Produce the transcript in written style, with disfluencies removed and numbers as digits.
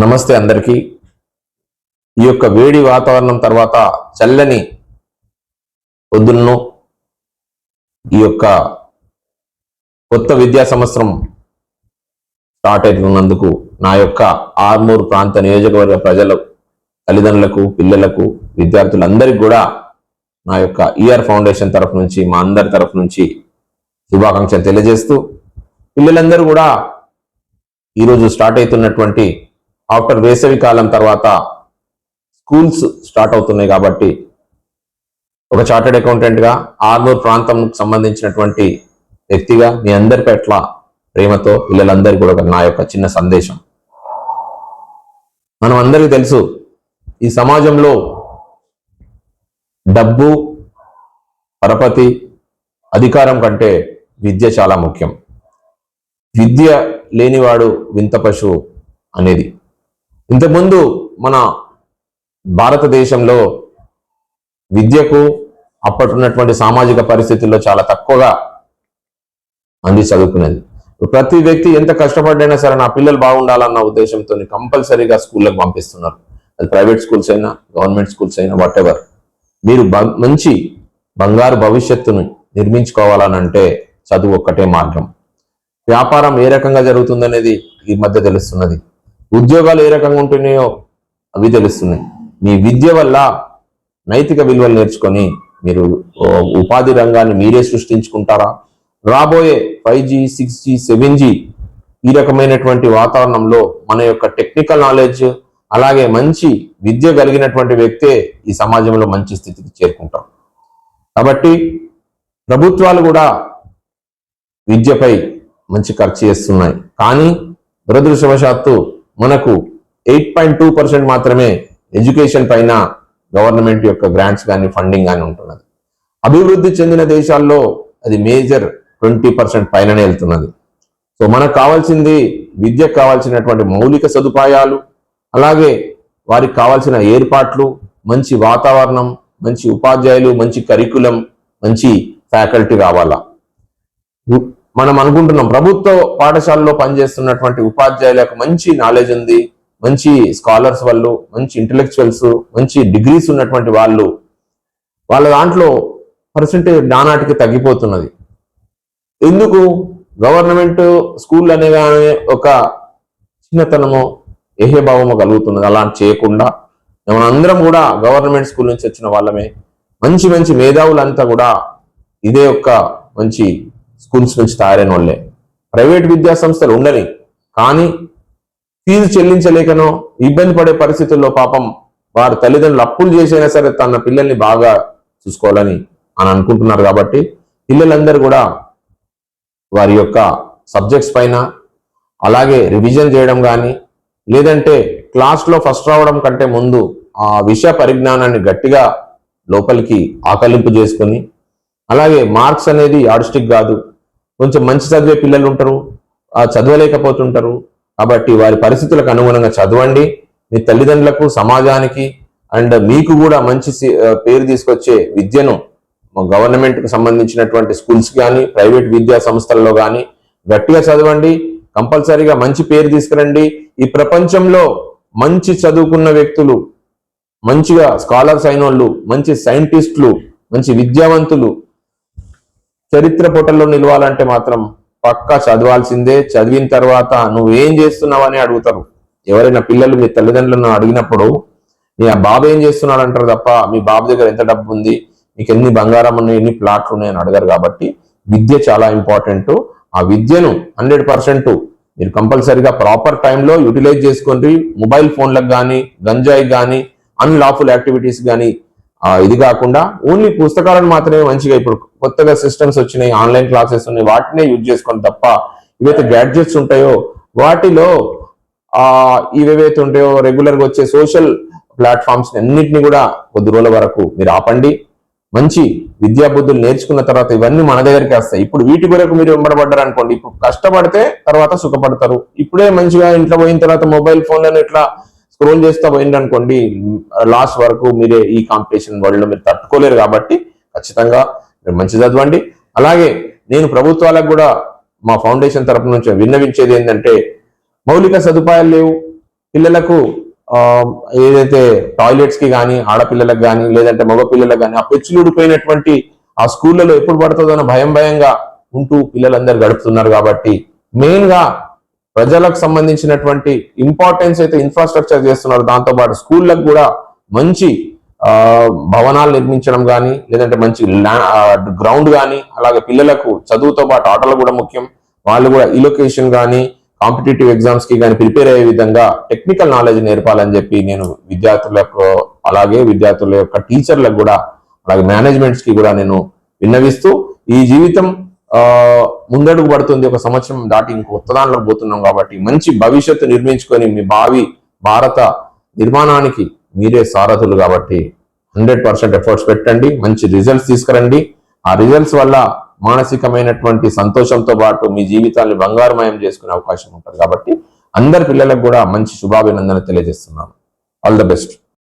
నమస్తే అందరికీ. ఈ యొక్క వేడి వాతావరణం తర్వాత చల్లని పొద్దున్నో ఈ యొక్క కొత్త విద్యా సంవత్సరం స్టార్ట్ అవుతున్నందుకు నా యొక్క ఆర్మూర్ ప్రాంత నియోజకవర్గ ప్రజల తల్లిదండ్రులకు, పిల్లలకు, విద్యార్థులందరికీ కూడా నా యొక్క ఈఆర్ ఫౌండేషన్ తరఫు నుంచి, మా అందరి తరఫు నుంచి శుభాకాంక్షలు తెలియజేస్తూ, పిల్లలందరూ కూడా ఈరోజు స్టార్ట్ అవుతున్నటువంటి ఆఫ్టర్ వేసవి కాలం తర్వాత స్కూల్స్ స్టార్ట్ అవుతున్నాయి కాబట్టి ఒక చార్టెడ్ అకౌంటెంట్గా ఆర్మూర్ ప్రాంతంకు సంబంధించినటువంటి వ్యక్తిగా మీ అందరి పట్ల ప్రేమతో పిల్లలందరికీ కూడా నా యొక్క చిన్న సందేశం. మనం అందరికీ తెలుసు, ఈ సమాజంలో డబ్బు, పరపతి, అధికారం కంటే విద్య చాలా ముఖ్యం. విద్య లేనివాడు వింత పశువు అనేది. ఇంతకుముందు మన భారతదేశంలో విద్యకు అప్పటిన్నటువంటి సామాజిక పరిస్థితుల్లో చాలా తక్కువగా మంది చదువుకునేది. ప్రతి వ్యక్తి ఎంత కష్టపడ్డైనా సరే నా పిల్లలు బాగుండాలన్న ఉద్దేశంతో కంపల్సరీగా స్కూళ్ళకు పంపిస్తున్నారు. అది ప్రైవేట్ స్కూల్స్ అయినా, గవర్నమెంట్ స్కూల్స్ అయినా, వాట్ ఎవర్. మీరు మంచి బంగారు భవిష్యత్తును నిర్మించుకోవాలనంటే చదువు ఒక్కటే మార్గం. వ్యాపారం ఏ రకంగా జరుగుతుందనేది ఈ మధ్య తెలుస్తున్నది. ఉద్యోగాలు ఏ రకంగా ఉంటున్నాయో అవి తెలుస్తున్నాయి. మీ విద్య వల్ల నైతిక విలువలు నేర్చుకొని మీరు ఉపాధి రంగాన్ని మీరే సృష్టించుకుంటారా? రాబోయే 5G, 6G, 7G ఈ రకమైనటువంటి వాతావరణంలో మన యొక్క టెక్నికల్ నాలెడ్జ్, అలాగే మంచి విద్య కలిగినటువంటి వ్యక్తే ఈ సమాజంలో మంచి స్థితికి చేరుకుంటాం. కాబట్టి ప్రభుత్వాలు కూడా విద్యపై మంచి ఖర్చు చేస్తున్నాయి. కానీ దురదృష్టవశాత్తు మనకు 8.2% మాత్రమే ఎడ్యుకేషన్ పైన గవర్నమెంట్ యొక్క గ్రాంట్స్ కానీ, ఫండింగ్ కానీ ఉంటున్నది. అభివృద్ధి చెందిన దేశాల్లో అది మేజర్ 20% పైననే వెళ్తున్నది. సో మనకు కావాల్సింది విద్యకు కావాల్సినటువంటి మౌలిక సదుపాయాలు, అలాగే వారికి కావాల్సిన ఏర్పాట్లు, మంచి వాతావరణం, మంచి ఉపాధ్యాయులు, మంచి కరికులం, మంచి ఫ్యాకల్టీ కావాలా. మనం అనుకుంటున్నాం ప్రభుత్వ పాఠశాలలో పనిచేస్తున్నటువంటి ఉపాధ్యాయులకు మంచి నాలెడ్జ్ ఉంది, మంచి స్కాలర్స్ వాళ్ళు, మంచి ఇంటలెక్చువల్స్, మంచి డిగ్రీస్ ఉన్నటువంటి వాళ్ళ దాంట్లో పర్సెంటేజ్ నానాటికి తగ్గిపోతున్నది. ఎందుకు? గవర్నమెంట్ స్కూల్ అనేగానే ఒక చిన్నతనమో ఏహ్యభావమో కలుగుతున్నది. అలా చేయకుండా మనందరం కూడా గవర్నమెంట్ స్కూల్ నుంచి వచ్చిన వాళ్ళమే. మంచి మంచి మేధావులంతా కూడా ఇదే యొక్క మంచి స్కూల్స్ నుంచి తయారైన వాళ్ళే. ప్రైవేట్ విద్యా సంస్థలు ఉండని, కానీ ఫీజు చెల్లించలేకనో ఇబ్బంది పడే పరిస్థితుల్లో పాపం వారి తల్లిదండ్రులు అప్పులు చేసైనా సరే తన పిల్లల్ని బాగా చూసుకోవాలని అనుకుంటున్నారు. కాబట్టి పిల్లలందరూ కూడా వారి యొక్క సబ్జెక్ట్స్ పైన, అలాగే రివిజన్ చేయడం కానీ, లేదంటే క్లాస్లో ఫస్ట్ రావడం కంటే ముందు ఆ విషయ పరిజ్ఞానాన్ని గట్టిగా లోపలికి ఆకలింపు చేసుకొని, అలాగే మార్క్స్ అనేది యాడ్స్టిక్ కాదు. కొంచెం మంచి చదివే పిల్లలు ఉంటారు, చదవలేకపోతుంటారు. కాబట్టి వారి పరిస్థితులకు అనుగుణంగా చదవండి. మీ తల్లిదండ్రులకు, సమాజానికి అండ్ మీకు కూడా మంచి పేరు తీసుకొచ్చే విద్యను గవర్నమెంట్కి సంబంధించినటువంటి స్కూల్స్ కానీ, ప్రైవేట్ విద్యా సంస్థల్లో కానీ గట్టిగా చదవండి. కంపల్సరీగా మంచి పేరు తీసుకురండి. ఈ ప్రపంచంలో మంచి చదువుకున్న వ్యక్తులు, మంచిగా స్కాలర్స్ అయిన వాళ్ళు, మంచి సైంటిస్టులు, మంచి విద్యావంతులు చరిత్ర పుటల్లో నిలవాలంటే మాత్రం పక్కా చదవాల్సిందే. చదివిన తర్వాత నువ్వేం చేస్తున్నావని అడుగుతారు. ఎవరైనా పిల్లలు మీ తల్లిదండ్రులను అడిగినప్పుడు మీ బాబు ఏం చేస్తున్నాడు అంటారు తప్ప మీ బాబు దగ్గర ఎంత డబ్బు ఉంది, మీకు ఎన్ని బంగారం ఉన్నాయి, ఎన్ని ప్లాట్లు ఉన్నాయని అడగారు. కాబట్టి విద్య చాలా ఇంపార్టెంట్. ఆ విద్యను 100% మీరు కంపల్సరీగా ప్రాపర్ టైంలో యూటిలైజ్ చేసుకోండి. మొబైల్ ఫోన్లకు కానీ, గంజాయి కానీ, అన్లాఫుల్ యాక్టివిటీస్ కానీ ఇది కాకుండా ఓన్లీ పుస్తకాలను మాత్రమే మంచిగా, ఇప్పుడు కొత్తగా సిస్టమ్స్ వచ్చినాయి, ఆన్లైన్ క్లాసెస్ ఉన్నాయి, వాటినే యూజ్ చేసుకోండి తప్ప ఇవైతే గ్యాడ్జెట్స్ ఉంటాయో వాటిలో ఇవేవైతే ఉంటాయో రెగ్యులర్గా వచ్చే సోషల్ ప్లాట్ఫామ్స్ అన్నింటినీ కూడా కొద్ది రోజుల వరకు మీరు ఆపండి. మంచి విద్యాబుద్ధులు నేర్చుకున్న తర్వాత ఇవన్నీ మన దగ్గరికి వస్తాయి. ఇప్పుడు వీటి కొరకు మీరు వెంబడబడ్డారు అనుకోండి, ఇప్పుడు కష్టపడితే తర్వాత సుఖపడతారు. ఇప్పుడే మంచిగా ఇంట్లో పోయిన తర్వాత మొబైల్ ఫోన్లను ఇట్లా స్క్రోల్ చేస్తా పోయింది అనుకోండి, లాస్ట్ వరకు మీరే ఈ కాంపిటీషన్ వరల్డ్ మీరు తట్టుకోలేరు. కాబట్టి ఖచ్చితంగా మీరు మంచి చదవండి. అలాగే నేను ప్రభుత్వాలకు కూడా మా ఫౌండేషన్ తరపు నుంచి విన్నవించేది ఏంటంటే, మౌలిక సదుపాయాలు లేవు, పిల్లలకు ఏదైతే టాయిలెట్స్ కి కానీ ఆడపిల్లలకు కానీ లేదంటే మగ పిల్లలకు కానీ ఆ పెచ్చులుడిపోయినటువంటి ఆ స్కూళ్ళలో ఎప్పుడు పడుతుందో అని భయంగా ఉంటూ పిల్లలందరూ గడుపుతున్నారు. కాబట్టి మెయిన్ గా ప్రజలకు సంబంధించినటువంటి ఇంపార్టెన్స్ అయితే ఇన్ఫ్రాస్ట్రక్చర్ చేస్తున్నారు. దాంతోపాటు స్కూళ్ళకు కూడా మంచి భవనాలు నిర్మించడం కానీ లేదంటే మంచి గ్రౌండ్ కానీ, అలాగే పిల్లలకు చదువుతో పాటు ఆటలు కూడా ముఖ్యం. వాళ్ళు కూడా ఇలొకేషన్ కానీ కాంపిటేటివ్ ఎగ్జామ్స్ కి కానీ ప్రిపేర్ అయ్యే విధంగా టెక్నికల్ నాలెడ్జ్ నేర్పాలని చెప్పి నేను విద్యార్థులకు, అలాగే విద్యార్థుల యొక్క టీచర్లకు కూడా, అలాగే మేనేజ్మెంట్స్ కి కూడా నేను విన్నవిస్తూ, ఈ జీవితం ముందడుగు పడుతుంది. ఒక సంవత్సరం దాటి ఇంకో కొత్త దానిలో పోతున్నాం కాబట్టి మంచి భవిష్యత్తు నిర్మించుకొని మీ భావి భారత నిర్మాణానికి మీరే సారథులు. కాబట్టి 100% ఎఫర్ట్స్ పెట్టండి, మంచి రిజల్ట్స్ తీసుకురండి. ఆ రిజల్ట్స్ వల్ల మానసికమైనటువంటి సంతోషంతో పాటు మీ జీవితాన్ని బంగారుమయం చేసుకునే అవకాశం ఉంటుంది. కాబట్టి అందరి పిల్లలకు కూడా మంచి శుభాభినందన తెలియజేస్తున్నాను. All the best.